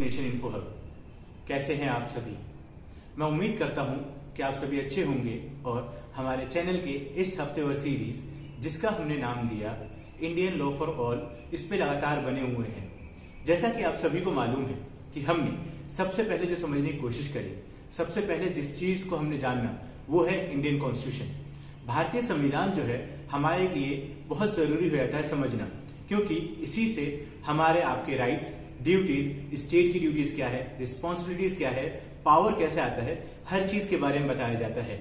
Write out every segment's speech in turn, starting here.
Nation info hub. कैसे हैं आप सभी? मैं उम्मीद करता हूं कि आप सभी अच्छे होंगे और हमारे चैनल के इस हफ्तेवार सीरीज जिसका हमने नाम दिया इंडियन लॉ फॉर ऑल, इस पे लगातार बने हुए हैं। जैसा कि आप सभी को मालूम है कि हमने सबसे पहले जो समझने की कोशिश करी, सबसे पहले जिस चीज को हमने जानना वो है इंडियन कॉन्स्टिट्यूशन। भारतीय संविधान जो है हमारे लिए बहुत जरूरी हो जाता है समझना, क्योंकि इसी से हमारे आपके राइट्स, ड्यूटीज, स्टेट की ड्यूटीज क्या है, रिस्पॉन्सिबिलिटीज क्या है, पावर कैसे आता है, हर चीज के बारे में बताया जाता है।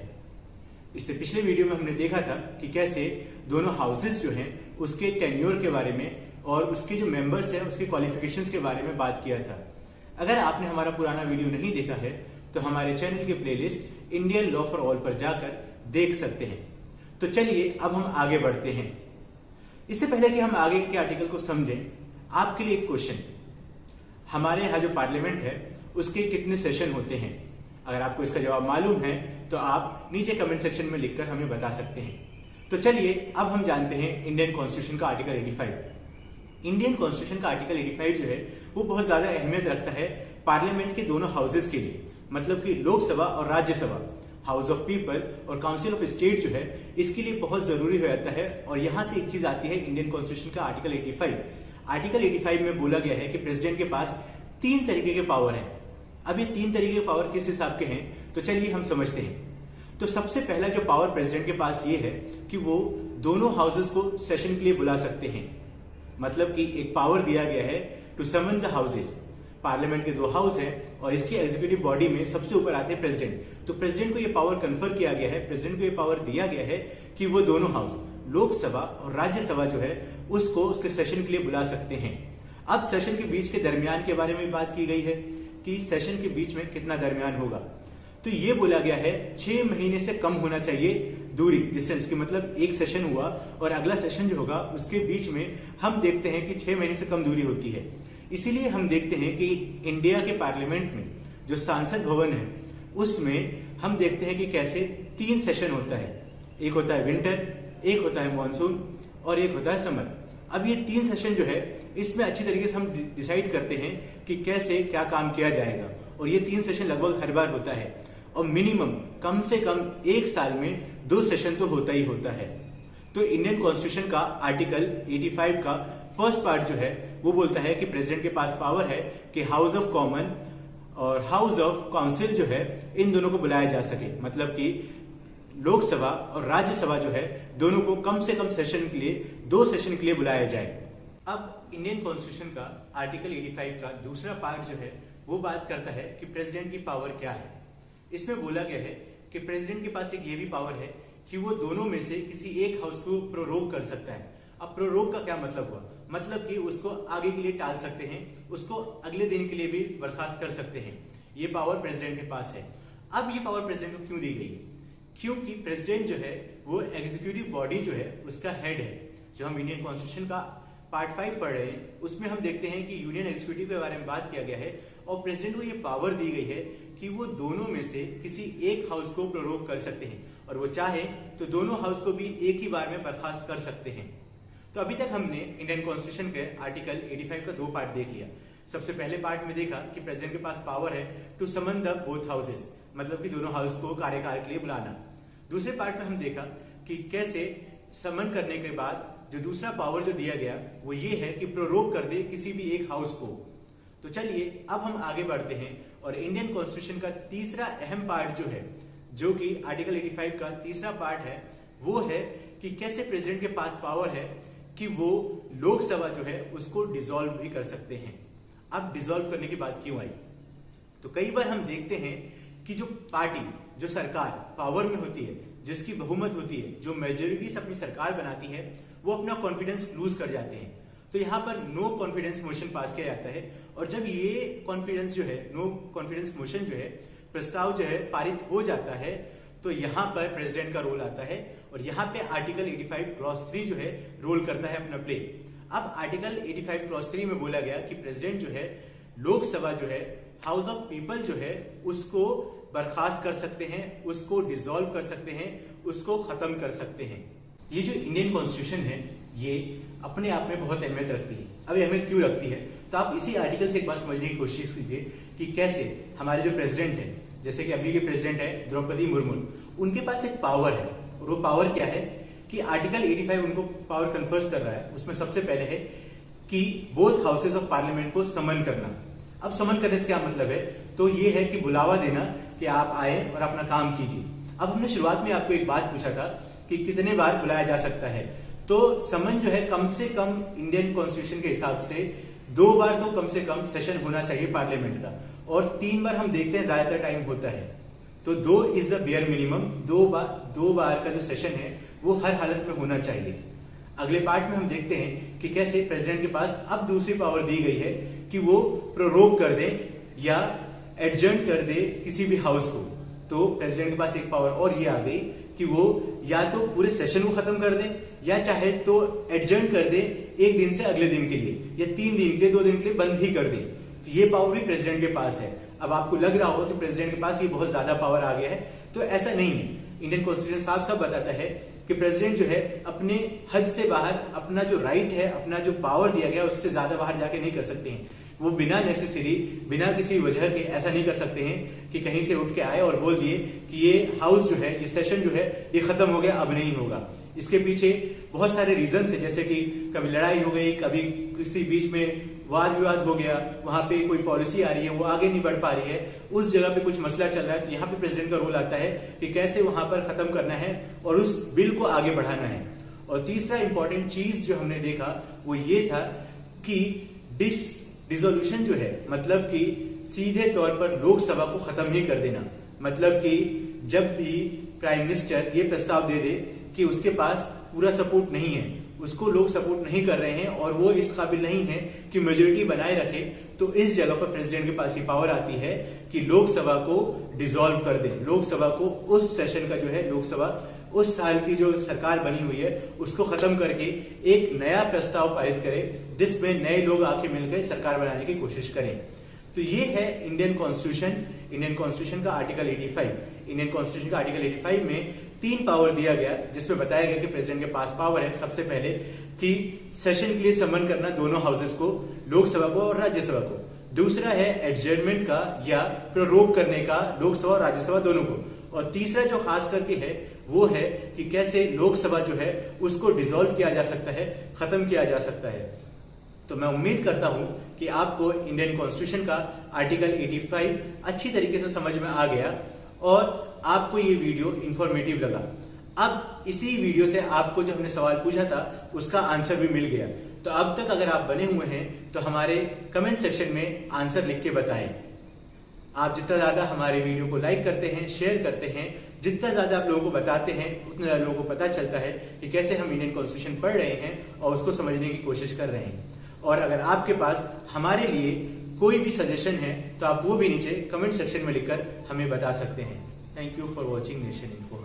इससे पिछले वीडियो में हमने देखा था कि कैसे दोनों हाउसेस जो हैं उसके टेन्योर के बारे में और उसके जो मेंबर्स हैं उसके क्वालिफिकेशंस के बारे में बात किया था। अगर आपने हमारा पुराना वीडियो नहीं देखा है तो हमारे चैनल के playlist Indian law for all पर जाकर देख सकते हैं। तो चलिए अब हम आगे बढ़ते हैं। इससे पहले कि हम आगे के आर्टिकल को समझें, आपके लिए एक क्वेश्चन। हमारे यहाँ जो पार्लियामेंट है उसके कितने सेशन होते हैं? अगर आपको इसका जवाब मालूम है तो आप नीचे कमेंट सेक्शन में लिखकर हमें बता सकते हैं। तो चलिए अब हम जानते हैं इंडियन कॉन्स्टिट्यूशन का आर्टिकल 85। इंडियन कॉन्स्टिट्यूशन का आर्टिकल 85 जो है वो बहुत ज्यादा अहमियत रखता है पार्लियामेंट के दोनों हाउसेज के लिए, मतलब कि लोकसभा और राज्यसभा, हाउस ऑफ पीपल और काउंसिल ऑफ स्टेट जो है इसके लिए बहुत जरूरी हो जाता है। और यहां से एक चीज आती है इंडियन कॉन्स्टिट्यूशन का आर्टिकल 85। आर्टिकल 85 में बोला गया है कि प्रेसिडेंट के पास 3 तरीके के पावर हैं। अब ये 3 तरीके के पावर किस हिसाब के हैं तो चलिए हम समझते हैं। तो सबसे पहला जो पावर प्रेसिडेंट के पास ये है कि वो दोनों हाउसेस को सेशन के लिए बुला सकते हैं। मतलब कि एक पावर दिया गया है to summon the houses. Parliament के 2 हाउस हैं और इसकी एग्जीक्यूटिव बॉडी में सबसे ऊपर आते हैं प्रेसिडेंट। तो प्रेसिडेंट को ये पावर कन्फर किया गया है, प्रेसिडेंट को ये पावर दिया गया है कि वो दोनों हाउस, लोकसभा और राज्यसभा जो है उसको उसके सेशन के लिए बुला सकते हैं। अब सेशन के बीच के दरमियान के बारे में बात की गई है कि सेशन के बीच में कितना दरमियान होगा। तो ये बोला गया है 6 महीने से कम होना चाहिए दूरी, डिस्टेंस की, मतलब एक सेशन हुआ और अगला सेशन जो होगा उसके बीच में हम देखते हैं कि 6 महीने से कम दूरी होती है। इसीलिए हम देखते हैं कि इंडिया के पार्लियामेंट में जो सांसद भवन है उसमें हम देखते हैं कि कैसे 3 सेशन होता है। एक होता है विंटर, एक होता है मानसून और एक होता है समर। अब ये 3 सेशन जो है इसमें अच्छी तरीके से हम डिसाइड करते हैं कि कैसे क्या काम किया जाएगा। और ये 3 सेशन लगभग हर बार होता है और मिनिमम कम से कम 1 साल में 2 सेशन तो होता ही होता है। तो इंडियन कॉन्स्टिट्यूशन का आर्टिकल 85 का फर्स्ट पार्ट जो है वो बोलता है कि प्रेसिडेंट के पास पावर है कि हाउस ऑफ कॉमन और हाउस ऑफ काउंसिल जो है इन दोनों को बुलाया जा सके, मतलब कि लोकसभा और राज्यसभा जो है दोनों को कम से कम सेशन के लिए 2 सेशन के लिए बुलाया जाए। अब इंडियन कॉन्स्टिट्यूशन का आर्टिकल 85 का दूसरा पार्ट जो है वो बात करता है कि प्रेसिडेंट की पावर क्या है। इसमें बोला गया है कि प्रेसिडेंट के पास एक ये भी पावर है कि वो दोनों में से किसी एक हाउस को प्रोरोग कर सकता है। अब प्रोरोग का क्या मतलब हुआ? मतलब कि उसको आगे के लिए टाल सकते हैं, उसको अगले दिन के लिए भी बर्खास्त कर सकते हैं। ये पावर प्रेसिडेंट के पास है। अब ये पावर प्रेसिडेंट को क्यों दी गई है? क्योंकि प्रेसिडेंट जो है वो एग्जीक्यूटिव बॉडी जो है उसका हेड है। जो हम इंडियन कॉन्स्टिट्यूशन का पार्ट 5 पढ़ रहे हैं उसमें हम देखते हैं कि यूनियन एग्जीक्यूटिव के बारे में बात किया गया है और प्रेसिडेंट को ये पावर दी गई है कि वो दोनों में से किसी एक हाउस को प्रोरोग कर सकते हैं और वो चाहे तो दोनों हाउस को भी एक ही बार में बर्खास्त कर सकते हैं। तो अभी तक हमने इंडियन कॉन्स्टिट्यूशन के आर्टिकल 85 का 2 पार्ट देख लिया। सबसे पहले पार्ट में देखा कि प्रेसिडेंट के पास पावर है to summon the both houses, मतलब कि दोनों हाउस को कार्यकाल के लिए बुलाना। दूसरे पार्ट में हम देखा कि कैसे समन करने के बाद जो दूसरा पावर जो दिया गया वो ये है कि प्रोरोग कर दे किसी भी एक हाउस को। तो चलिए अब हम आगे बढ़ते हैं और इंडियन कॉन्स्टिट्यूशन का तीसरा अहम पार्ट जो है, जो कि आर्टिकल 85 का तीसरा पार्ट है, वो है कि कैसे प्रेसिडेंट के पास पावर है कि वो लोकसभा जो है उसको डिसॉल्व भी कर सकते हैं। अब डिसॉल्व करने की बात क्यों आई? तो कई बार हम देखते हैं कि जो पार्टी, जो सरकार पावर में होती है, जिसकी बहुमत होती है, जो मेजोरिटी से अपनी सरकार बनाती है, वो अपना कॉन्फिडेंस लूज कर जाते हैं। तो यहाँ पर नो कॉन्फिडेंस मोशन पास किया जाता है और जब ये कॉन्फिडेंस जो है, नो कॉन्फिडेंस मोशन जो है, प्रस्ताव जो है पारित हो जाता है तो यहाँ पर प्रेसिडेंट का रोल आता है और यहाँ पे आर्टिकल 85 क्लॉज 3 जो है रोल करता है अपना प्ले। अब आर्टिकल 85 क्लॉज 3 में बोला गया कि प्रेसिडेंट जो है लोकसभा जो है, हाउस ऑफ पीपल जो है उसको बर्खास्त कर सकते हैं, उसको डिसॉल्व कर सकते हैं, उसको खत्म कर सकते हैं। ये जो इंडियन कॉन्स्टिट्यूशन है ये अपने आप में बहुत अहमियत रखती है। अब ये अहमियत क्यों रखती है, तो आप इसी आर्टिकल से एक बात समझने की कोशिश कीजिए कि कैसे हमारे जो प्रेसिडेंट है, जैसे कि अभी के प्रेसिडेंट है द्रौपदी मुर्मू, उनके पास एक पावर है। और वो पावर क्या है कि आर्टिकल 85 उनको पावर कन्फर्स कर रहा है। उसमें सबसे पहले है कि बोथ हाउसेज ऑफ पार्लियामेंट को समन करना। अब समन करने से क्या मतलब है, तो ये है कि बुलावा देना कि आप आए और अपना काम कीजिए। अब हमने शुरुआत में आपको एक बात पूछा था कि कितने बार बुलाया जा सकता है, तो समन जो है कम से कम इंडियन कॉन्स्टिट्यूशन के हिसाब से 2 बार तो कम से कम सेशन होना चाहिए पार्लियामेंट का, और 3 बार हम देखते हैं ज्यादातर टाइम होता है। तो 2 इज द बियर मिनिमम, 2 बार का जो सेशन है वो हर हालत में होना चाहिए। अगले पार्ट में हम देखते हैं कि कैसे प्रेसिडेंट के पास अब दूसरी पावर दी गई है कि वो प्रोरोग कर दे या एडजर्न कर दे किसी भी हाउस को। तो प्रेसिडेंट के पास एक पावर और ये आ गई कि वो या तो पूरे सेशन को खत्म कर दे या चाहे तो एडजर्न कर दे 1 दिन से अगले दिन के लिए, या 3 दिन के लिए, 2 दिन के लिए बंद ही कर दे। तो ये पावर भी प्रेसिडेंट के पास है। अब आपको लग रहा होगा कि प्रेसिडेंट के पास ये बहुत ज्यादा पावर आ गया है, तो ऐसा नहीं है। इंडियन कॉन्स्टिट्यूशन साफ साफ बताता है कि प्रेसिडेंट जो है अपने हद से बाहर अपना जो राइट है, अपना जो पावर दिया गया उससे ज्यादा बाहर जाके नहीं कर सकते हैं। वो बिना नेसेसरी, बिना किसी वजह के ऐसा नहीं कर सकते हैं कि कहीं से उठ के आए और बोल दिए कि ये हाउस जो है, ये सेशन जो है ये खत्म हो गया, अब नहीं होगा। इसके पीछे बहुत सारे रीजंस है, जैसे कि कभी लड़ाई हो गई, कभी किसी बीच में वाद विवाद हो गया, वहां पे कोई पॉलिसी आ रही है वो आगे नहीं बढ़ पा रही है, उस जगह पे कुछ मसला चल रहा है, तो यहाँ पे प्रेसिडेंट का रोल आता है कि कैसे वहां पर खत्म करना है और उस बिल को आगे बढ़ाना है। और तीसरा इंपॉर्टेंट चीज जो हमने देखा वो ये था कि डिसोल्यूशन जो है, मतलब कि सीधे तौर पर लोकसभा को खत्म ही कर देना। मतलब कि जब भी प्राइम मिनिस्टर ये प्रस्ताव दे दे कि उसके पास पूरा सपोर्ट नहीं है, उसको लोग सपोर्ट नहीं कर रहे हैं और वो इस काबिल नहीं है कि मेजोरिटी बनाए रखे, तो इस जगह पर प्रेसिडेंट के पास ये पावर आती है कि लोकसभा को डिसॉल्व कर दे। लोकसभा को उस सेशन का जो है, लोकसभा उस साल की जो सरकार बनी हुई है उसको खत्म करके एक नया प्रस्ताव पारित करे जिसमें नए लोग आके मिलकर सरकार बनाने की कोशिश करें। तो ये है इंडियन कॉन्स्टिट्यूशन का आर्टिकल 85। इंडियन कॉन्स्टिट्यूशन का आर्टिकल 85 में 3 पावर दिया गया, जिसमें बताया गया कि प्रेसिडेंट के पास पावर है सबसे पहले कि सेशन के लिए समन करना दोनों हाउसेस को, लोकसभा को और राज्यसभा को। दूसरा है एडजर्नमेंट का या प्रोरोग करने का लोकसभा और राज्यसभा दोनों को। और तीसरा जो खास करके है वो है कि कैसे लोकसभा जो है उसको डिसॉल्व किया जा सकता है, खत्म किया जा सकता है। तो मैं उम्मीद करता हूं कि आपको इंडियन कॉन्स्टिट्यूशन का आर्टिकल 85 अच्छी तरीके से समझ में आ गया और आपको ये वीडियो इंफॉर्मेटिव लगा। अब इसी वीडियो से आपको जो हमने सवाल पूछा था उसका आंसर भी मिल गया। तो अब तक अगर आप बने हुए हैं तो हमारे कमेंट सेक्शन में आंसर लिख के बताएं। आप जितना ज्यादा हमारे वीडियो को लाइक करते हैं, शेयर करते हैं, जितना ज्यादा आप लोगों को बताते हैं, उतना ज्यादा लोगों को पता चलता है कि कैसे हम इंडियन कॉन्स्टिट्यूशन पढ़ रहे हैं और उसको समझने की कोशिश कर रहे हैं। और अगर आपके पास हमारे लिए कोई भी सजेशन है तो आप वो भी नीचे कमेंट सेक्शन में लिखकर हमें बता सकते हैं। Thank you for watching nation info.